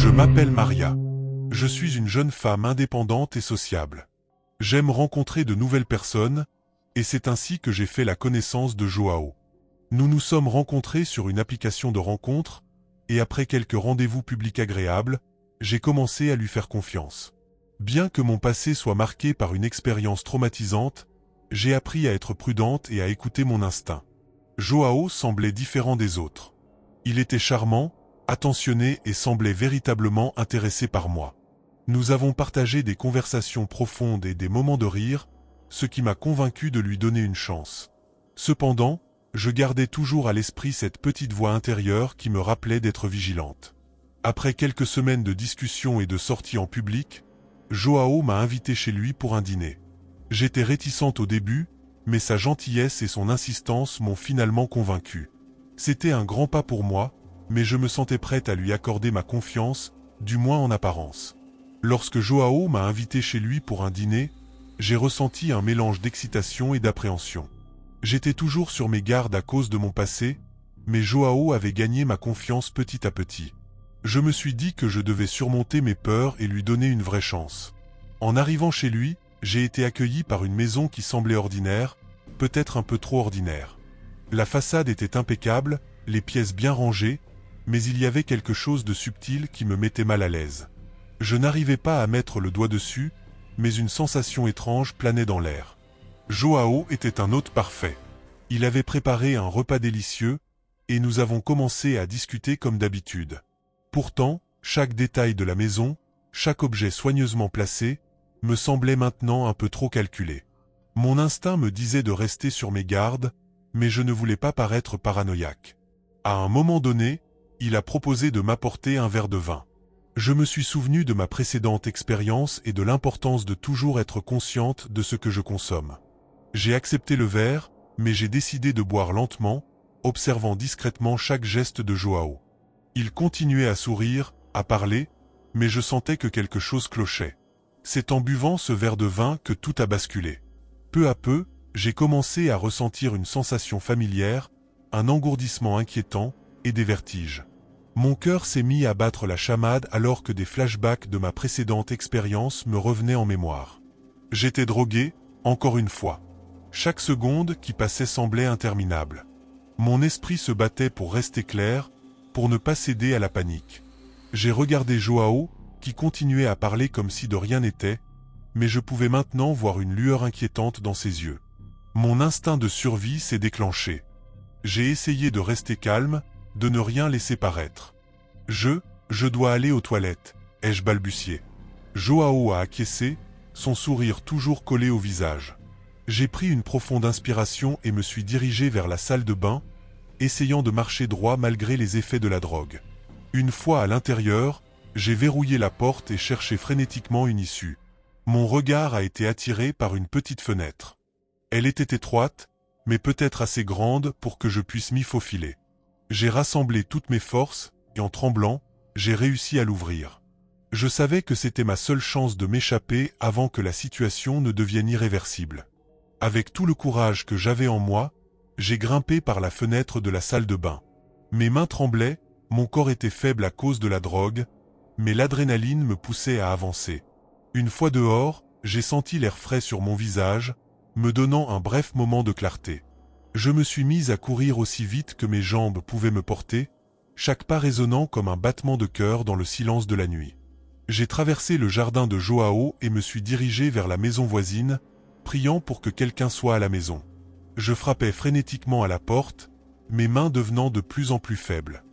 Je m'appelle Maria. Je suis une jeune femme indépendante et sociable. J'aime rencontrer de nouvelles personnes, et c'est ainsi que j'ai fait la connaissance de Joao. Nous nous sommes rencontrés sur une application de rencontre, et après quelques rendez-vous publics agréables, j'ai commencé à lui faire confiance. Bien que mon passé soit marqué par une expérience traumatisante, j'ai appris à être prudente et à écouter mon instinct. Joao semblait différent des autres. Il était charmant, attentionné et semblait véritablement intéressé par moi. Nous avons partagé des conversations profondes et des moments de rire, ce qui m'a convaincu de lui donner une chance. Cependant, je gardais toujours à l'esprit cette petite voix intérieure qui me rappelait d'être vigilante. Après quelques semaines de discussions et de sorties en public, Joao m'a invité chez lui pour un dîner. J'étais réticente au début, mais sa gentillesse et son insistance m'ont finalement convaincu. C'était un grand pas pour moi, mais je me sentais prête à lui accorder ma confiance, du moins en apparence. Lorsque Joao m'a invité chez lui pour un dîner, j'ai ressenti un mélange d'excitation et d'appréhension. J'étais toujours sur mes gardes à cause de mon passé, mais Joao avait gagné ma confiance petit à petit. Je me suis dit que je devais surmonter mes peurs et lui donner une vraie chance. En arrivant chez lui, j'ai été accueilli par une maison qui semblait ordinaire, peut-être un peu trop ordinaire. La façade était impeccable, les pièces bien rangées, mais il y avait quelque chose de subtil qui me mettait mal à l'aise. Je n'arrivais pas à mettre le doigt dessus, mais une sensation étrange planait dans l'air. Joao était un hôte parfait. Il avait préparé un repas délicieux, et nous avons commencé à discuter comme d'habitude. Pourtant, chaque détail de la maison, chaque objet soigneusement placé, me semblait maintenant un peu trop calculé. Mon instinct me disait de rester sur mes gardes, mais je ne voulais pas paraître paranoïaque. À un moment donné, il a proposé de m'apporter un verre de vin. Je me suis souvenu de ma précédente expérience et de l'importance de toujours être consciente de ce que je consomme. J'ai accepté le verre, mais j'ai décidé de boire lentement, observant discrètement chaque geste de Joao. Il continuait à sourire, à parler, mais je sentais que quelque chose clochait. C'est en buvant ce verre de vin que tout a basculé. Peu à peu, j'ai commencé à ressentir une sensation familière, un engourdissement inquiétant et des vertiges. Mon cœur s'est mis à battre la chamade alors que des flashbacks de ma précédente expérience me revenaient en mémoire. J'étais drogué, encore une fois. Chaque seconde qui passait semblait interminable. Mon esprit se battait pour rester clair, pour ne pas céder à la panique. J'ai regardé Joao, qui continuait à parler comme si de rien n'était, mais je pouvais maintenant voir une lueur inquiétante dans ses yeux. Mon instinct de survie s'est déclenché. J'ai essayé de rester calme, de ne rien laisser paraître. Je dois aller aux toilettes, ai-je balbutié. Joao a acquiescé, son sourire toujours collé au visage. J'ai pris une profonde inspiration et me suis dirigé vers la salle de bain, essayant de marcher droit malgré les effets de la drogue. Une fois à l'intérieur, j'ai verrouillé la porte et cherché frénétiquement une issue. Mon regard a été attiré par une petite fenêtre. Elle était étroite, mais peut-être assez grande pour que je puisse m'y faufiler. J'ai rassemblé toutes mes forces, et en tremblant, j'ai réussi à l'ouvrir. Je savais que c'était ma seule chance de m'échapper avant que la situation ne devienne irréversible. Avec tout le courage que j'avais en moi, j'ai grimpé par la fenêtre de la salle de bain. Mes mains tremblaient, mon corps était faible à cause de la drogue, mais l'adrénaline me poussait à avancer. Une fois dehors, j'ai senti l'air frais sur mon visage, me donnant un bref moment de clarté. Je me suis mise à courir aussi vite que mes jambes pouvaient me porter, chaque pas résonnant comme un battement de cœur dans le silence de la nuit. J'ai traversé le jardin de Joao et me suis dirigé vers la maison voisine, priant pour que quelqu'un soit à la maison. Je frappais frénétiquement à la porte, mes mains devenant de plus en plus faibles.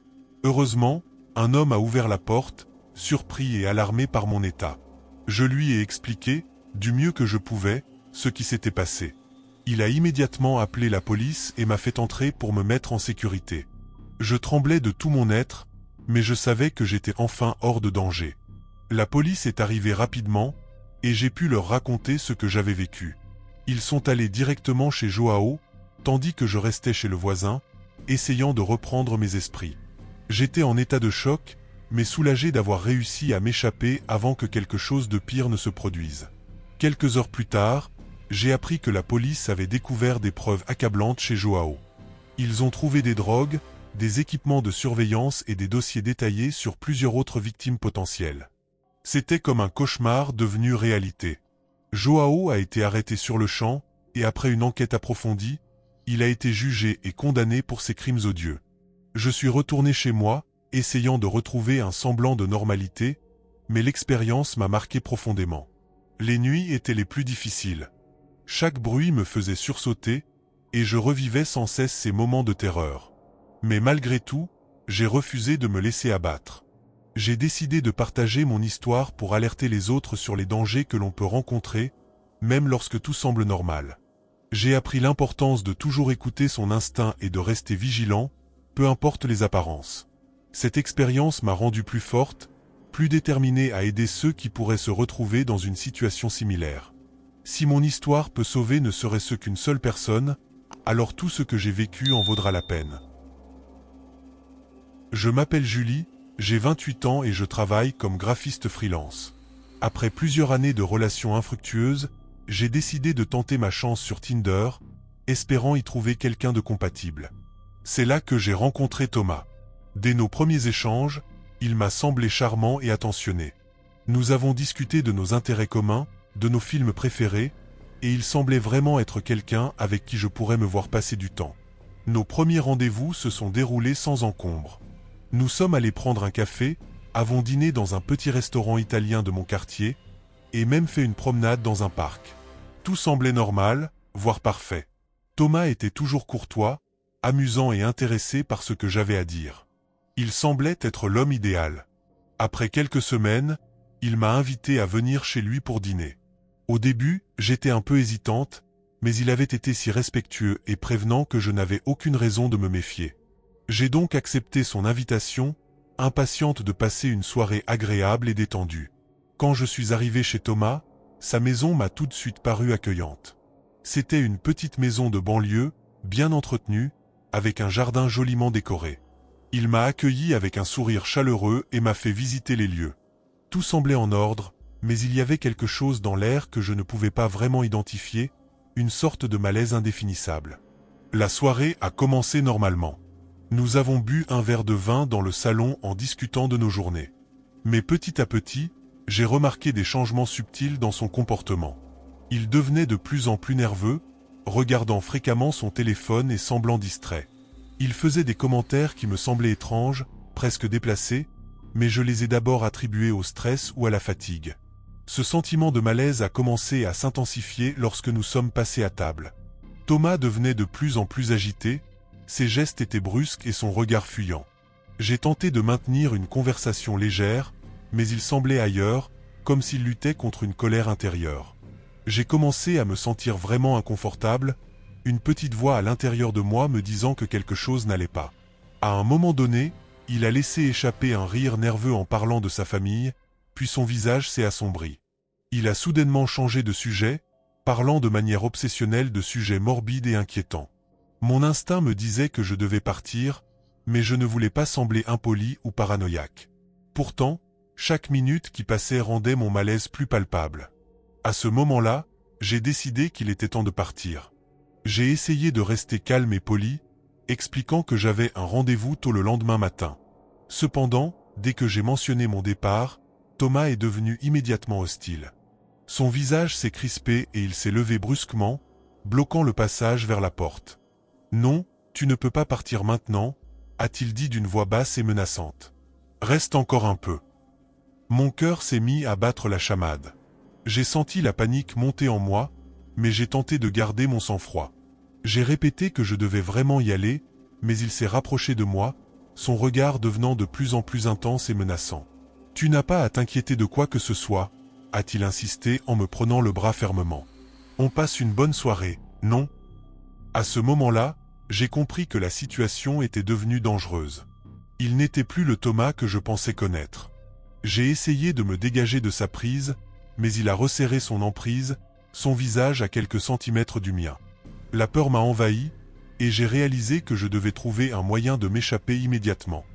Heureusement, un homme a ouvert la porte, surpris et alarmé par mon état. Je lui ai expliqué, du mieux que je pouvais, ce qui s'était passé. Il a immédiatement appelé la police et m'a fait entrer pour me mettre en sécurité. Je tremblais de tout mon être, mais je savais que j'étais enfin hors de danger. La police est arrivée rapidement, et j'ai pu leur raconter ce que j'avais vécu. Ils sont allés directement chez Joao, tandis que je restais chez le voisin, essayant de reprendre mes esprits. J'étais en état de choc, mais soulagé d'avoir réussi à m'échapper avant que quelque chose de pire ne se produise. Quelques heures plus tard, j'ai appris que la police avait découvert des preuves accablantes chez Joao. Ils ont trouvé des drogues, des équipements de surveillance et des dossiers détaillés sur plusieurs autres victimes potentielles. C'était comme un cauchemar devenu réalité. Joao a été arrêté sur le champ, et après une enquête approfondie, il a été jugé et condamné pour ses crimes odieux. Je suis retourné chez moi, essayant de retrouver un semblant de normalité, mais l'expérience m'a marqué profondément. Les nuits étaient les plus difficiles. Chaque bruit me faisait sursauter, et je revivais sans cesse ces moments de terreur. Mais malgré tout, j'ai refusé de me laisser abattre. J'ai décidé de partager mon histoire pour alerter les autres sur les dangers que l'on peut rencontrer, même lorsque tout semble normal. J'ai appris l'importance de toujours écouter son instinct et de rester vigilant, peu importe les apparences. Cette expérience m'a rendu plus forte, plus déterminée à aider ceux qui pourraient se retrouver dans une situation similaire. Si mon histoire peut sauver ne serait-ce qu'une seule personne, alors tout ce que j'ai vécu en vaudra la peine. Je m'appelle Julie, j'ai 28 ans et je travaille comme graphiste freelance. Après plusieurs années de relations infructueuses, j'ai décidé de tenter ma chance sur Tinder, espérant y trouver quelqu'un de compatible. C'est là que j'ai rencontré Thomas. Dès nos premiers échanges, il m'a semblé charmant et attentionné. Nous avons discuté de nos intérêts communs, de nos films préférés, et il semblait vraiment être quelqu'un avec qui je pourrais me voir passer du temps. Nos premiers rendez-vous se sont déroulés sans encombre. Nous sommes allés prendre un café, avons dîné dans un petit restaurant italien de mon quartier, et même fait une promenade dans un parc. Tout semblait normal, voire parfait. Thomas était toujours courtois, amusant et intéressé par ce que j'avais à dire. Il semblait être l'homme idéal. Après quelques semaines, il m'a invité à venir chez lui pour dîner. Au début, j'étais un peu hésitante, mais il avait été si respectueux et prévenant que je n'avais aucune raison de me méfier. J'ai donc accepté son invitation, impatiente de passer une soirée agréable et détendue. Quand je suis arrivé chez Thomas, sa maison m'a tout de suite paru accueillante. C'était une petite maison de banlieue, bien entretenue, avec un jardin joliment décoré. Il m'a accueilli avec un sourire chaleureux et m'a fait visiter les lieux. Tout semblait en ordre, mais il y avait quelque chose dans l'air que je ne pouvais pas vraiment identifier, une sorte de malaise indéfinissable. La soirée a commencé normalement. Nous avons bu un verre de vin dans le salon en discutant de nos journées. Mais petit à petit, j'ai remarqué des changements subtils dans son comportement. Il devenait de plus en plus nerveux, regardant fréquemment son téléphone et semblant distrait. Il faisait des commentaires qui me semblaient étranges, presque déplacés, mais je les ai d'abord attribués au stress ou à la fatigue. Ce sentiment de malaise a commencé à s'intensifier lorsque nous sommes passés à table. Thomas devenait de plus en plus agité, ses gestes étaient brusques et son regard fuyant. J'ai tenté de maintenir une conversation légère, mais il semblait ailleurs, comme s'il luttait contre une colère intérieure. J'ai commencé à me sentir vraiment inconfortable, une petite voix à l'intérieur de moi me disant que quelque chose n'allait pas. À un moment donné, il a laissé échapper un rire nerveux en parlant de sa famille, puis son visage s'est assombri. Il a soudainement changé de sujet, parlant de manière obsessionnelle de sujets morbides et inquiétants. Mon instinct me disait que je devais partir, mais je ne voulais pas sembler impoli ou paranoïaque. Pourtant, chaque minute qui passait rendait mon malaise plus palpable. À ce moment-là, j'ai décidé qu'il était temps de partir. J'ai essayé de rester calme et poli, expliquant que j'avais un rendez-vous tôt le lendemain matin. Cependant, dès que j'ai mentionné mon départ, Thomas est devenu immédiatement hostile. Son visage s'est crispé et il s'est levé brusquement, bloquant le passage vers la porte. « Non, tu ne peux pas partir maintenant », a-t-il dit d'une voix basse et menaçante. « Reste encore un peu. » Mon cœur s'est mis à battre la chamade. J'ai senti la panique monter en moi, mais j'ai tenté de garder mon sang-froid. J'ai répété que je devais vraiment y aller, mais il s'est rapproché de moi, son regard devenant de plus en plus intense et menaçant. « Tu n'as pas à t'inquiéter de quoi que ce soit », a-t-il insisté en me prenant le bras fermement. « On passe une bonne soirée, non ?» À ce moment-là, j'ai compris que la situation était devenue dangereuse. Il n'était plus le Thomas que je pensais connaître. J'ai essayé de me dégager de sa prise, mais il a resserré son emprise, son visage à quelques centimètres du mien. La peur m'a envahi, et j'ai réalisé que je devais trouver un moyen de m'échapper immédiatement.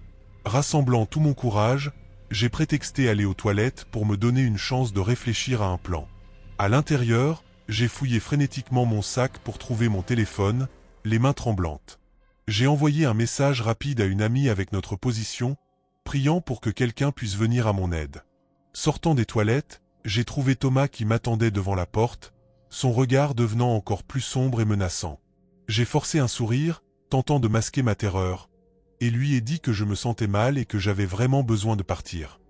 Rassemblant tout mon courage, j'ai prétexté aller aux toilettes pour me donner une chance de réfléchir à un plan. À l'intérieur, j'ai fouillé frénétiquement mon sac pour trouver mon téléphone, les mains tremblantes. J'ai envoyé un message rapide à une amie avec notre position, priant pour que quelqu'un puisse venir à mon aide. Sortant des toilettes, j'ai trouvé Thomas qui m'attendait devant la porte, son regard devenant encore plus sombre et menaçant. J'ai forcé un sourire, tentant de masquer ma terreur, et lui ai dit que je me sentais mal et que j'avais vraiment besoin de partir.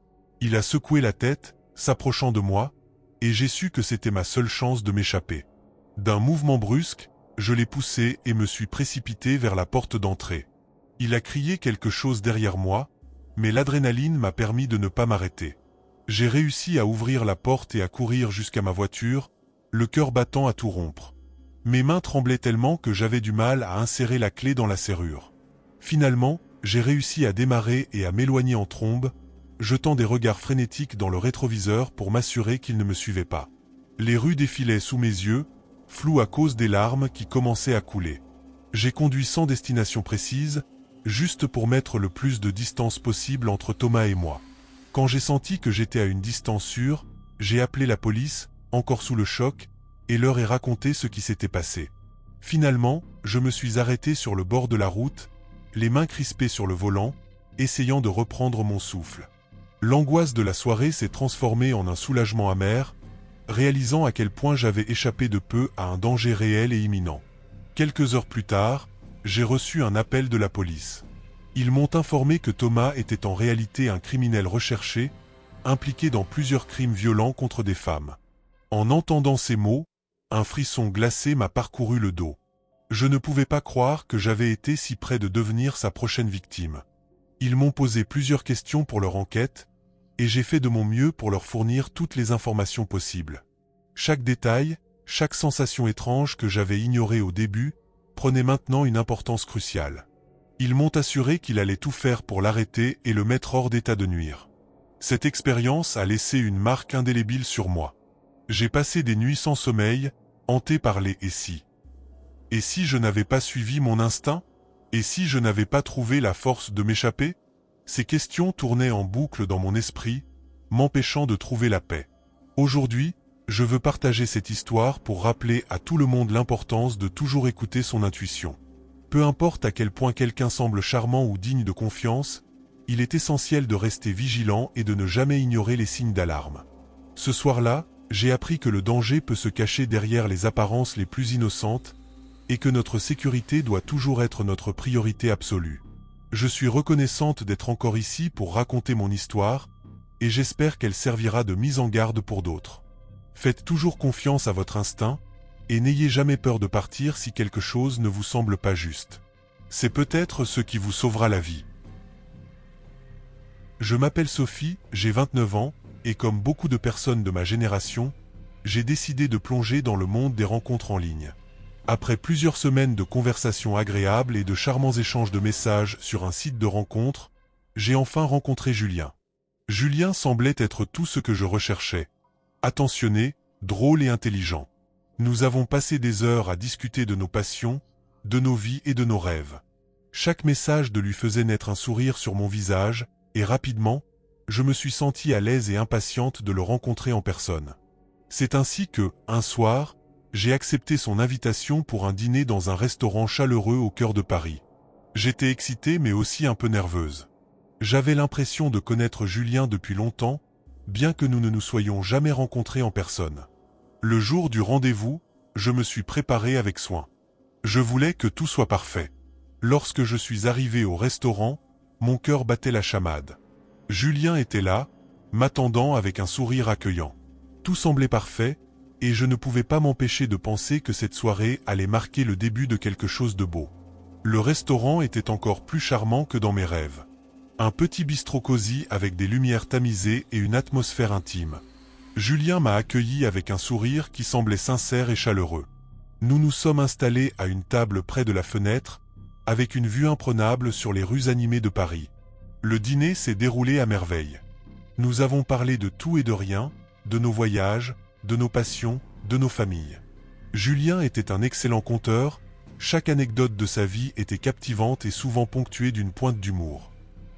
Il a secoué la tête, s'approchant de moi, et j'ai su que c'était ma seule chance de m'échapper. D'un mouvement brusque, je l'ai poussé et me suis précipité vers la porte d'entrée. Il a crié quelque chose derrière moi, mais l'adrénaline m'a permis de ne pas m'arrêter. J'ai réussi à ouvrir la porte et à courir jusqu'à ma voiture, le cœur battant à tout rompre. Mes mains tremblaient tellement que j'avais du mal à insérer la clé dans la serrure. Finalement, j'ai réussi à démarrer et à m'éloigner en trombe, jetant des regards frénétiques dans le rétroviseur pour m'assurer qu'il ne me suivait pas. Les rues défilaient sous mes yeux, floues à cause des larmes qui commençaient à couler. J'ai conduit sans destination précise, juste pour mettre le plus de distance possible entre Thomas et moi. Quand j'ai senti que j'étais à une distance sûre, j'ai appelé la police, encore sous le choc, et leur ai raconté ce qui s'était passé. Finalement, je me suis arrêté sur le bord de la route, les mains crispées sur le volant, essayant de reprendre mon souffle. L'angoisse de la soirée s'est transformée en un soulagement amer, réalisant à quel point j'avais échappé de peu à un danger réel et imminent. Quelques heures plus tard, j'ai reçu un appel de la police. Ils m'ont informé que Thomas était en réalité un criminel recherché, impliqué dans plusieurs crimes violents contre des femmes. En entendant ces mots, un frisson glacé m'a parcouru le dos. Je ne pouvais pas croire que j'avais été si près de devenir sa prochaine victime. Ils m'ont posé plusieurs questions pour leur enquête, et j'ai fait de mon mieux pour leur fournir toutes les informations possibles. Chaque détail, chaque sensation étrange que j'avais ignorée au début, prenait maintenant une importance cruciale. Ils m'ont assuré qu'il allait tout faire pour l'arrêter et le mettre hors d'état de nuire. Cette expérience a laissé une marque indélébile sur moi. J'ai passé des nuits sans sommeil, hanté par les « et si ». Et si je n'avais pas suivi mon instinct? Et si je n'avais pas trouvé la force de m'échapper? Ces questions tournaient en boucle dans mon esprit, m'empêchant de trouver la paix. Aujourd'hui, je veux partager cette histoire pour rappeler à tout le monde l'importance de toujours écouter son intuition. Peu importe à quel point quelqu'un semble charmant ou digne de confiance, il est essentiel de rester vigilant et de ne jamais ignorer les signes d'alarme. Ce soir-là, j'ai appris que le danger peut se cacher derrière les apparences les plus innocentes, et que notre sécurité doit toujours être notre priorité absolue. Je suis reconnaissante d'être encore ici pour raconter mon histoire, et j'espère qu'elle servira de mise en garde pour d'autres. Faites toujours confiance à votre instinct, et n'ayez jamais peur de partir si quelque chose ne vous semble pas juste. C'est peut-être ce qui vous sauvera la vie. Je m'appelle Sophie, j'ai 29 ans, et comme beaucoup de personnes de ma génération, j'ai décidé de plonger dans le monde des rencontres en ligne. Après plusieurs semaines de conversations agréables et de charmants échanges de messages sur un site de rencontres, j'ai enfin rencontré Julien. Julien semblait être tout ce que je recherchais. Attentionné, drôle et intelligent. Nous avons passé des heures à discuter de nos passions, de nos vies et de nos rêves. Chaque message de lui faisait naître un sourire sur mon visage, et rapidement, je me suis sentie à l'aise et impatiente de le rencontrer en personne. C'est ainsi que, un soir, j'ai accepté son invitation pour un dîner dans un restaurant chaleureux au cœur de Paris. J'étais excitée mais aussi un peu nerveuse. J'avais l'impression de connaître Julien depuis longtemps, bien que nous ne nous soyons jamais rencontrés en personne. Le jour du rendez-vous, je me suis préparé avec soin. Je voulais que tout soit parfait. Lorsque je suis arrivé au restaurant, mon cœur battait la chamade. Julien était là, m'attendant avec un sourire accueillant. Tout semblait parfait, et je ne pouvais pas m'empêcher de penser que cette soirée allait marquer le début de quelque chose de beau. Le restaurant était encore plus charmant que dans mes rêves. Un petit bistrot cosy avec des lumières tamisées et une atmosphère intime. Julien m'a accueilli avec un sourire qui semblait sincère et chaleureux. Nous nous sommes installés à une table près de la fenêtre, avec une vue imprenable sur les rues animées de Paris. Le dîner s'est déroulé à merveille. Nous avons parlé de tout et de rien, de nos voyages, de nos passions, de nos familles. Julien était un excellent conteur, chaque anecdote de sa vie était captivante et souvent ponctuée d'une pointe d'humour.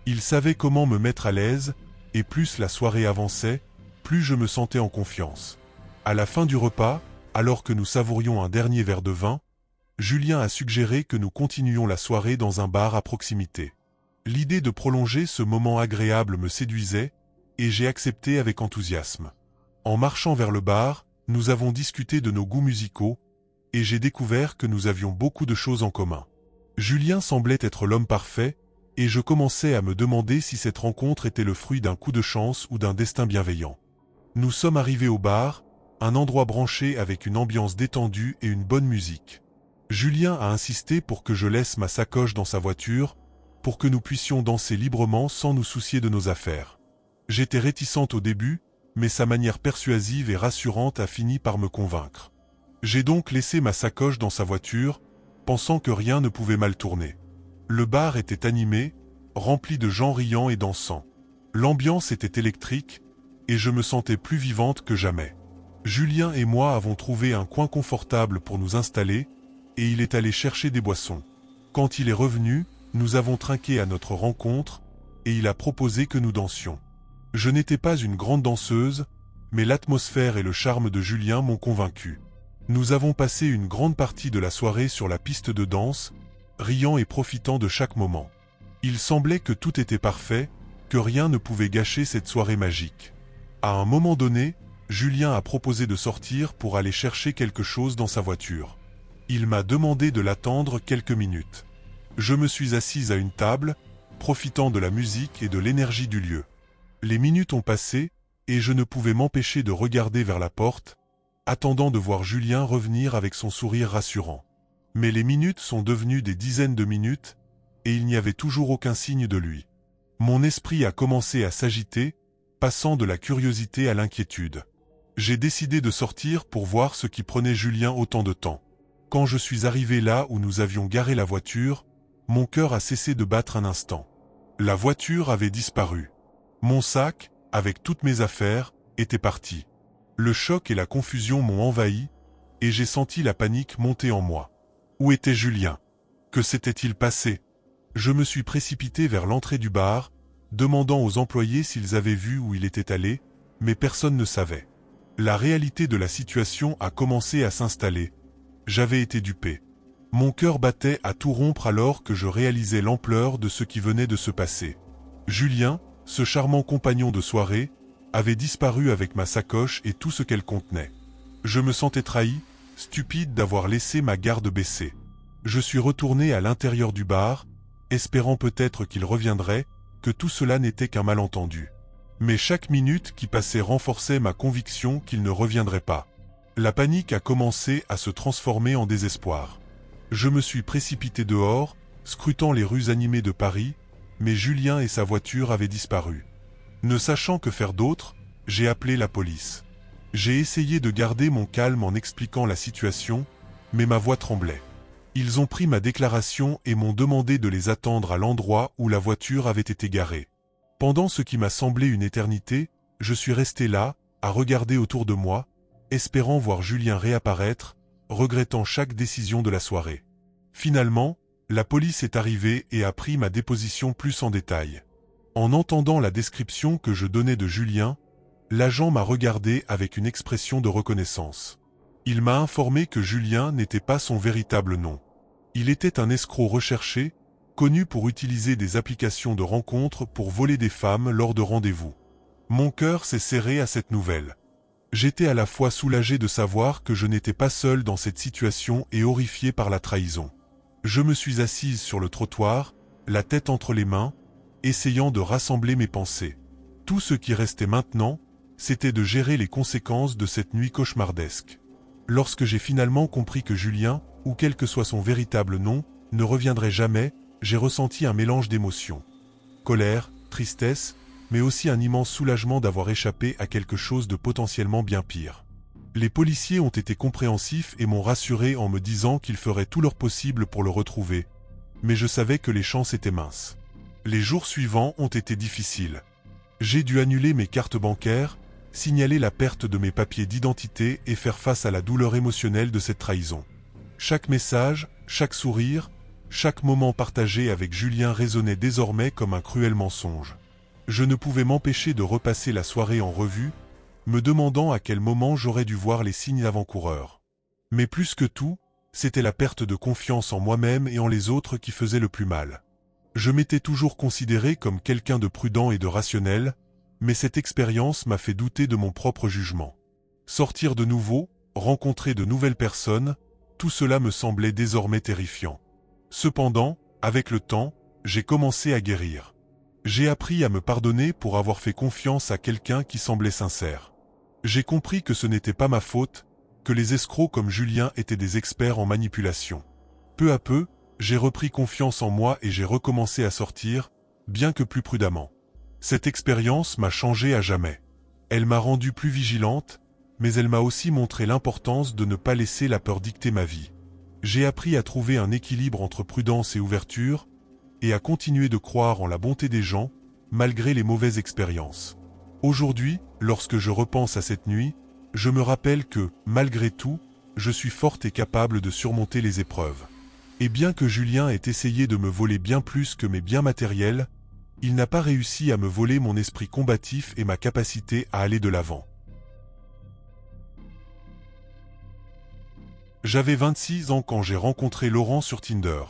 Il savait comment me mettre à l'aise, et plus la soirée avançait, plus je me sentais en confiance. À la fin du repas, alors que nous savourions un dernier verre de vin, Julien a suggéré que nous continuions la soirée dans un bar à proximité. L'idée de prolonger ce moment agréable me séduisait, et j'ai accepté avec enthousiasme. En marchant vers le bar, nous avons discuté de nos goûts musicaux, et j'ai découvert que nous avions beaucoup de choses en commun. Julien semblait être l'homme parfait, et je commençais à me demander si cette rencontre était le fruit d'un coup de chance ou d'un destin bienveillant. Nous sommes arrivés au bar, un endroit branché avec une ambiance détendue et une bonne musique. Julien a insisté pour que je laisse ma sacoche dans sa voiture, pour que nous puissions danser librement sans nous soucier de nos affaires. J'étais réticente au début, mais sa manière persuasive et rassurante a fini par me convaincre. J'ai donc laissé ma sacoche dans sa voiture, pensant que rien ne pouvait mal tourner. Le bar était animé, rempli de gens riant et dansant. L'ambiance était électrique, et je me sentais plus vivante que jamais. Julien et moi avons trouvé un coin confortable pour nous installer, et il est allé chercher des boissons. Quand il est revenu, nous avons trinqué à notre rencontre, et il a proposé que nous dansions. Je n'étais pas une grande danseuse, mais l'atmosphère et le charme de Julien m'ont convaincu. Nous avons passé une grande partie de la soirée sur la piste de danse, riant et profitant de chaque moment. Il semblait que tout était parfait, que rien ne pouvait gâcher cette soirée magique. À un moment donné, Julien a proposé de sortir pour aller chercher quelque chose dans sa voiture. Il m'a demandé de l'attendre quelques minutes. Je me suis assise à une table, profitant de la musique et de l'énergie du lieu. Les minutes ont passé, et je ne pouvais m'empêcher de regarder vers la porte, attendant de voir Julien revenir avec son sourire rassurant. Mais les minutes sont devenues des dizaines de minutes, et il n'y avait toujours aucun signe de lui. Mon esprit a commencé à s'agiter, passant de la curiosité à l'inquiétude. J'ai décidé de sortir pour voir ce qui prenait Julien autant de temps. Quand je suis arrivé là où nous avions garé la voiture, mon cœur a cessé de battre un instant. La voiture avait disparu. Mon sac, avec toutes mes affaires, était parti. Le choc et la confusion m'ont envahi, et j'ai senti la panique monter en moi. Où était Julien? Que s'était-il passé? Je me suis précipité vers l'entrée du bar, demandant aux employés s'ils avaient vu où il était allé, mais personne ne savait. La réalité de la situation a commencé à s'installer. J'avais été dupé. Mon cœur battait à tout rompre alors que je réalisais l'ampleur de ce qui venait de se passer. Julien, ce charmant compagnon de soirée, avait disparu avec ma sacoche et tout ce qu'elle contenait. Je me sentais trahi, stupide d'avoir laissé ma garde baissée. Je suis retourné à l'intérieur du bar, espérant peut-être qu'il reviendrait, que tout cela n'était qu'un malentendu. Mais chaque minute qui passait renforçait ma conviction qu'il ne reviendrait pas. La panique a commencé à se transformer en désespoir. Je me suis précipité dehors, scrutant les rues animées de Paris, mais Julien et sa voiture avaient disparu. Ne sachant que faire d'autre, j'ai appelé la police. J'ai essayé de garder mon calme en expliquant la situation, mais ma voix tremblait. Ils ont pris ma déclaration et m'ont demandé de les attendre à l'endroit où la voiture avait été garée. Pendant ce qui m'a semblé une éternité, je suis resté là, à regarder autour de moi, espérant voir Julien réapparaître, regrettant chaque décision de la soirée. Finalement, la police est arrivée et a pris ma déposition plus en détail. En entendant la description que je donnais de Julien, l'agent m'a regardé avec une expression de reconnaissance. Il m'a informé que Julien n'était pas son véritable nom. Il était un escroc recherché, connu pour utiliser des applications de rencontres pour voler des femmes lors de rendez-vous. Mon cœur s'est serré à cette nouvelle. J'étais à la fois soulagé de savoir que je n'étais pas seul dans cette situation et horrifié par la trahison. Je me suis assise sur le trottoir, la tête entre les mains, essayant de rassembler mes pensées. Tout ce qui restait maintenant, c'était de gérer les conséquences de cette nuit cauchemardesque. Lorsque j'ai finalement compris que Julien, ou quel que soit son véritable nom, ne reviendrait jamais, j'ai ressenti un mélange d'émotions. Colère, tristesse, mais aussi un immense soulagement d'avoir échappé à quelque chose de potentiellement bien pire. Les policiers ont été compréhensifs et m'ont rassuré en me disant qu'ils feraient tout leur possible pour le retrouver. Mais je savais que les chances étaient minces. Les jours suivants ont été difficiles. J'ai dû annuler mes cartes bancaires, signaler la perte de mes papiers d'identité et faire face à la douleur émotionnelle de cette trahison. Chaque message, chaque sourire, chaque moment partagé avec Julien résonnait désormais comme un cruel mensonge. Je ne pouvais m'empêcher de repasser la soirée en revue, me demandant à quel moment j'aurais dû voir les signes avant-coureurs. Mais plus que tout, c'était la perte de confiance en moi-même et en les autres qui faisait le plus mal. Je m'étais toujours considéré comme quelqu'un de prudent et de rationnel, mais cette expérience m'a fait douter de mon propre jugement. Sortir de nouveau, rencontrer de nouvelles personnes, tout cela me semblait désormais terrifiant. Cependant, avec le temps, j'ai commencé à guérir. J'ai appris à me pardonner pour avoir fait confiance à quelqu'un qui semblait sincère. J'ai compris que ce n'était pas ma faute, que les escrocs comme Julien étaient des experts en manipulation. Peu à peu, j'ai repris confiance en moi et j'ai recommencé à sortir, bien que plus prudemment. Cette expérience m'a changé à jamais. Elle m'a rendu plus vigilante, mais elle m'a aussi montré l'importance de ne pas laisser la peur dicter ma vie. J'ai appris à trouver un équilibre entre prudence et ouverture, et à continuer de croire en la bonté des gens, malgré les mauvaises expériences. Aujourd'hui, lorsque je repense à cette nuit, je me rappelle que, malgré tout, je suis forte et capable de surmonter les épreuves. Et bien que Julien ait essayé de me voler bien plus que mes biens matériels, il n'a pas réussi à me voler mon esprit combatif et ma capacité à aller de l'avant. J'avais 26 ans quand j'ai rencontré Laurent sur Tinder.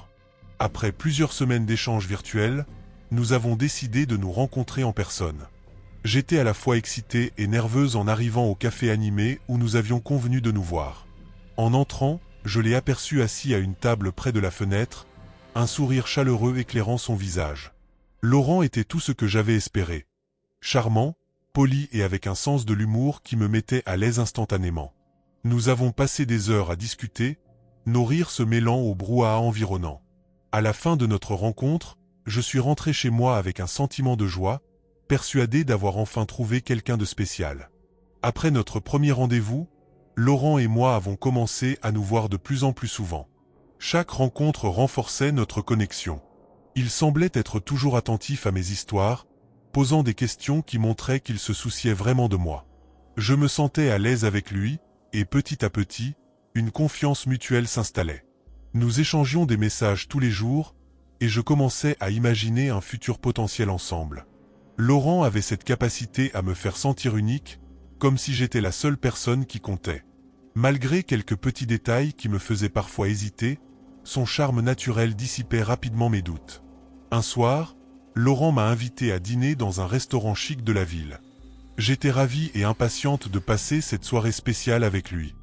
Après plusieurs semaines d'échanges virtuels, nous avons décidé de nous rencontrer en personne. J'étais à la fois excitée et nerveuse en arrivant au café animé où nous avions convenu de nous voir. En entrant, je l'ai aperçu assis à une table près de la fenêtre, un sourire chaleureux éclairant son visage. Laurent était tout ce que j'avais espéré. Charmant, poli et avec un sens de l'humour qui me mettait à l'aise instantanément. Nous avons passé des heures à discuter, nos rires se mêlant au brouhaha environnant. À la fin de notre rencontre, je suis rentré chez moi avec un sentiment de joie, persuadé d'avoir enfin trouvé quelqu'un de spécial. Après notre premier rendez-vous, Laurent et moi avons commencé à nous voir de plus en plus souvent. Chaque rencontre renforçait notre connexion. Il semblait être toujours attentif à mes histoires, posant des questions qui montraient qu'il se souciait vraiment de moi. Je me sentais à l'aise avec lui, et petit à petit, une confiance mutuelle s'installait. Nous échangions des messages tous les jours, et je commençais à imaginer un futur potentiel ensemble. Laurent avait cette capacité à me faire sentir unique, comme si j'étais la seule personne qui comptait. Malgré quelques petits détails qui me faisaient parfois hésiter, son charme naturel dissipait rapidement mes doutes. Un soir, Laurent m'a invité à dîner dans un restaurant chic de la ville. J'étais ravie et impatiente de passer cette soirée spéciale avec lui.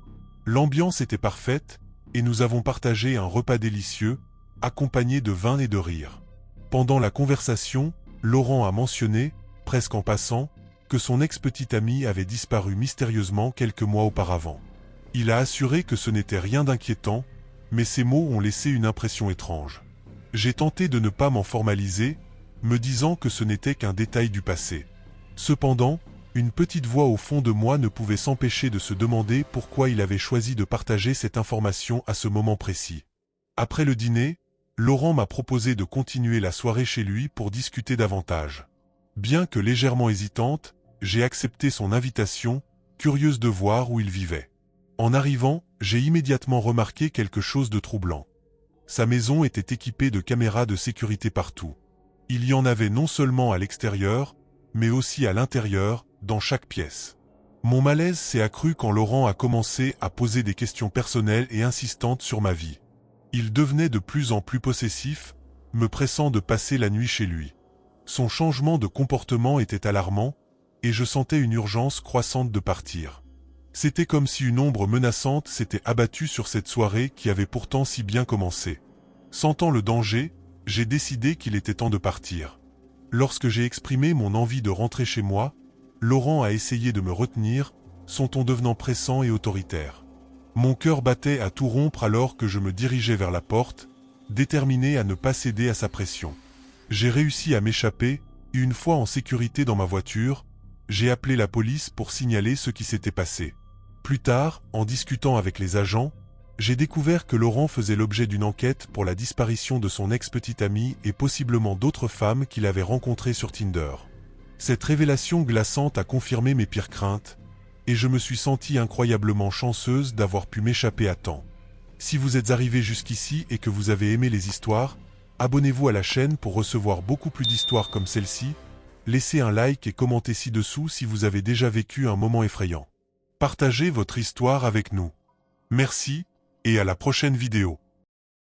L'ambiance était parfaite, et nous avons partagé un repas délicieux, accompagné de vin et de rire. Pendant la conversation, Laurent a mentionné, presque en passant, que son ex-petite amie avait disparu mystérieusement quelques mois auparavant. Il a assuré que ce n'était rien d'inquiétant, mais ces mots ont laissé une impression étrange. J'ai tenté de ne pas m'en formaliser, me disant que ce n'était qu'un détail du passé. Cependant, une petite voix au fond de moi ne pouvait s'empêcher de se demander pourquoi il avait choisi de partager cette information à ce moment précis. Après le dîner, Laurent m'a proposé de continuer la soirée chez lui pour discuter davantage. Bien que légèrement hésitante, j'ai accepté son invitation, curieuse de voir où il vivait. En arrivant, j'ai immédiatement remarqué quelque chose de troublant. Sa maison était équipée de caméras de sécurité partout. Il y en avait non seulement à l'extérieur, mais aussi à l'intérieur, dans chaque pièce. Mon malaise s'est accru quand Laurent a commencé à poser des questions personnelles et insistantes sur ma vie. Il devenait de plus en plus possessif, me pressant de passer la nuit chez lui. Son changement de comportement était alarmant, et je sentais une urgence croissante de partir. C'était comme si une ombre menaçante s'était abattue sur cette soirée qui avait pourtant si bien commencé. Sentant le danger, j'ai décidé qu'il était temps de partir. Lorsque j'ai exprimé mon envie de rentrer chez moi, Laurent a essayé de me retenir, son ton devenant pressant et autoritaire. Mon cœur battait à tout rompre alors que je me dirigeais vers la porte, déterminé à ne pas céder à sa pression. J'ai réussi à m'échapper, et une fois en sécurité dans ma voiture, j'ai appelé la police pour signaler ce qui s'était passé. Plus tard, en discutant avec les agents, j'ai découvert que Laurent faisait l'objet d'une enquête pour la disparition de son ex-petite amie et possiblement d'autres femmes qu'il avait rencontrées sur Tinder. Cette révélation glaçante a confirmé mes pires craintes, et je me suis sentie incroyablement chanceuse d'avoir pu m'échapper à temps. Si vous êtes arrivé jusqu'ici et que vous avez aimé les histoires, abonnez-vous à la chaîne pour recevoir beaucoup plus d'histoires comme celle-ci, laissez un like et commentez ci-dessous si vous avez déjà vécu un moment effrayant. Partagez votre histoire avec nous. Merci, et à la prochaine vidéo.